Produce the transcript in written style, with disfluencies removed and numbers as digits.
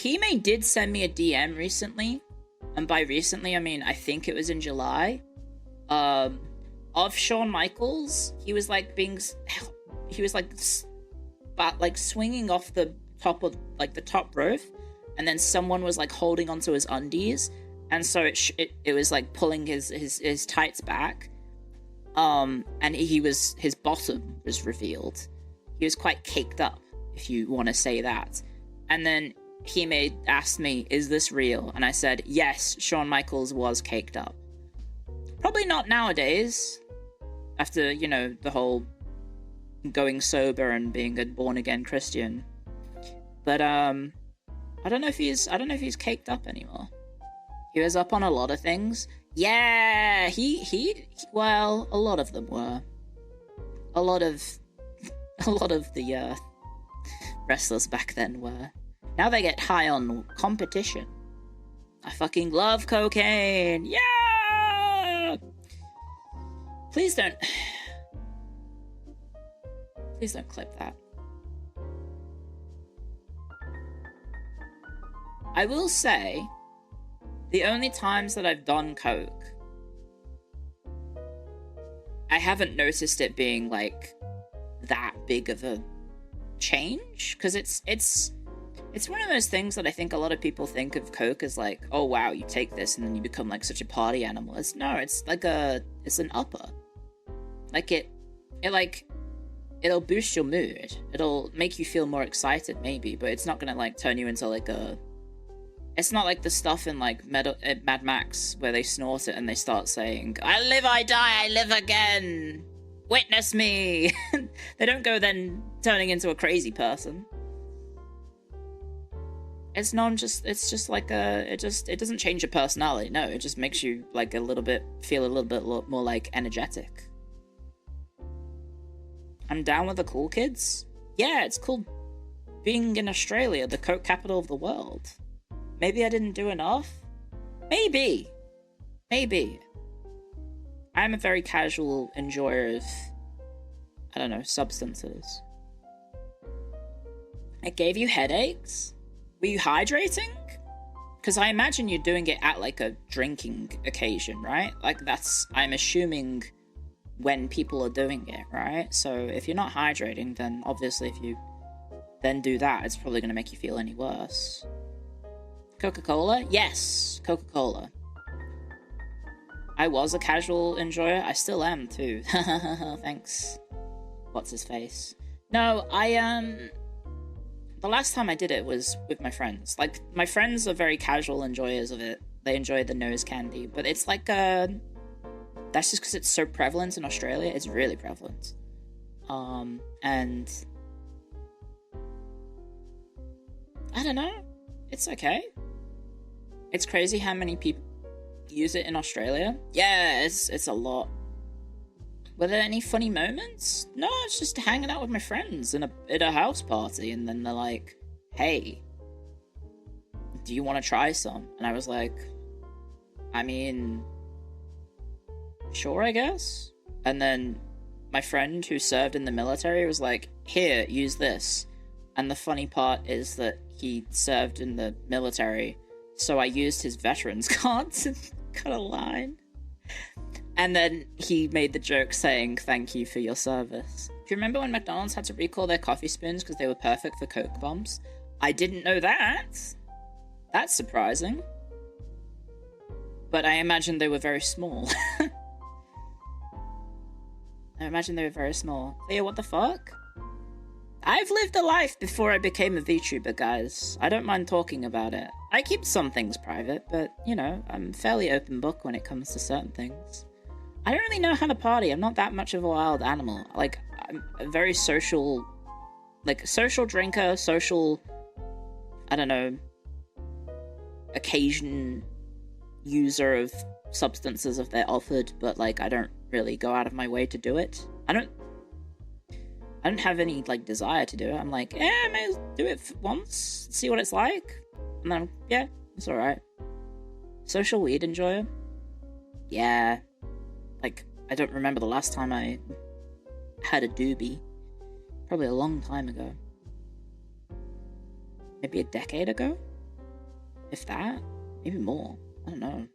Hime did send me a DM recently, and by recently I mean I think it was in July. Of Shawn Michaels, he was like swinging off the top of like the top roof, and then someone was like holding onto his undies, and so it was like pulling his tights back. And his bottom was revealed. He was quite caked up, if you want to say that. And then he asked me, is this real? And I said, yes, Shawn Michaels was caked up. Probably not nowadays, after, you know, the whole going sober and being a born-again Christian. But, I don't know if he's caked up anymore. He was up on a lot of things. Yeah, well, a lot of them were. A lot of the wrestlers back then were. Now they get high on competition. I fucking love cocaine. Yeah. Please don't clip that. I will say, the only times that I've done coke, I haven't noticed it being like that big of a change, because it's one of those things that I think a lot of people think of coke as like, oh wow, you take this and then you become like such a party animal. It's an upper. Like it'll boost your mood. It'll make you feel more excited maybe, but it's not gonna like turn you into like a. It's not like the stuff in like Mad Max where they snort it and they start saying, I live, I die, I live again. Witness me. They don't go then turning into a crazy person. It doesn't change your personality. No, it just makes you like feel a little bit more like energetic. I'm down with the cool kids. Yeah, it's cool being in Australia, the coke capital of the world. Maybe I didn't do enough? Maybe. I'm a very casual enjoyer of, I don't know, substances. It gave you headaches? Were you hydrating? Because I imagine you're doing it at like a drinking occasion, right? Like I'm assuming when people are doing it, right? So if you're not hydrating, then obviously if you then do that, it's probably going to make you feel any worse. Coca-Cola? Yes, Coca-Cola. I was a casual enjoyer. I still am, too. Thanks. What's his face? No, the last time I did it was with my friends. Like, my friends are very casual enjoyers of it. They enjoy the nose candy. But it's like, that's just because it's so prevalent in Australia. It's really prevalent. And I don't know. It's okay. It's crazy how many people use it in Australia. Yeah, it's a lot. Were there any funny moments? No, it's just hanging out with my friends at a house party, and then they're like, hey, do you want to try some? And I was like, I mean, sure, I guess. And then my friend who served in the military was like, here, use this. And the funny part is that he served in the military, so I used his veterans card to cut a line. And then he made the joke saying, thank you for your service. Do you remember when McDonald's had to recall their coffee spoons because they were perfect for Coke bombs? I didn't know that. That's surprising. But I imagine they were very small. Yeah, what the fuck? I've lived a life before I became a VTuber, guys. I don't mind talking about it. I keep some things private, but, you know, I'm a fairly open book when it comes to certain things. I don't really know how to party. I'm not that much of a wild animal. Like, I'm a very social... Like, social drinker, social... I don't know... occasion user of substances if they're offered, but, like, I don't really go out of my way to do it. I don't have any, like, desire to do it. I'm like, yeah, I may do it once, see what it's like. And then, yeah, it's alright. Social weed enjoyer? Yeah. Like, I don't remember the last time I had a doobie. Probably a long time ago. Maybe a decade ago? if that, maybe more. I don't know.